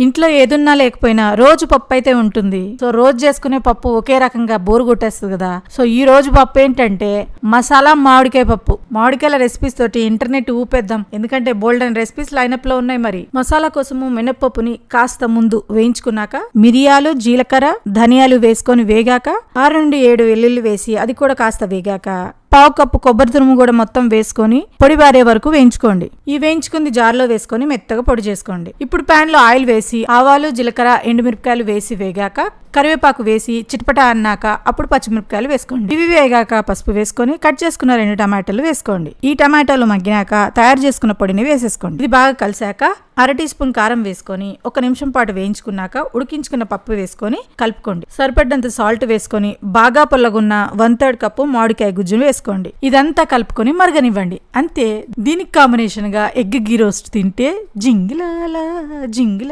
ఇంట్లో ఏదున్నా లేకపోయినా రోజు పప్పు అయితే ఉంటుంది. సో రోజు చేసుకునే పప్పు ఒకే రకంగా బోరు కొట్టేస్తుంది కదా. సో ఈ రోజు పప్పు ఏంటంటే మసాలా మామిడికాయ పప్పు. మామిడికాయల రెసిపీస్ తోటి ఇంటర్నెట్ ఊపేద్దాం, ఎందుకంటే బోల్డ్ అండ్ రెసిపీస్ లైనప్ లో ఉన్నాయి. మరి మసాలా కోసము మినప్పప్పుని కాస్త ముందు వేయించుకున్నాక మిరియాలు, జీలకర్ర, ధనియాలు వేసుకొని వేగాక 6 నుండి 7 వెల్లుల్లి వేసి అది కూడా కాస్త వేగాక 1/2 కప్పు కొబ్బరి తురుము కూడా మొత్తం వేసుకొని పొడి బారే వరకు వేయించుకోండి. ఈ వేయించుకుంది జార్లో వేసుకొని మెత్తగా పొడి చేసుకోండి. ఇప్పుడు పాన్ లో ఆయిల్ వేసి ఆవాలు, జీలకర్ర, ఎండుమిరపకాయలు వేసి వేగాక కరివేపాకు వేసి చిటపట అన్నాక అప్పుడు పచ్చిమిరపకాయలు వేసుకోండి. ఇవి వేగాక పసుపు వేసుకొని కట్ చేసుకున్న 2 టమాటాలు వేసుకోండి. ఈ టమాటాలు మగ్గినాక తయారు చేసుకున్న పొడిని వేసేసుకోండి. ఇది బాగా కలిసాక 1/2 టీ స్పూన్ కారం వేసుకొని 1 నిమిషం పాటు వేయించుకున్నాక ఉడికించుకున్న పప్పు వేసుకొని కలుపుకోండి. సరిపడ్డంత సాల్ట్ వేసుకొని బాగా పొల్లగున్న 1/3 కప్పు మామిడికాయ గుజ్జును వేసుకోండి. ఇదంతా కలుపుకొని మరగనివ్వండి. అంతే. దీనికి కాంబినేషన్ గా ఎగ్ గీ రోస్ట్ తింటే జింగిలాలా జింగిల.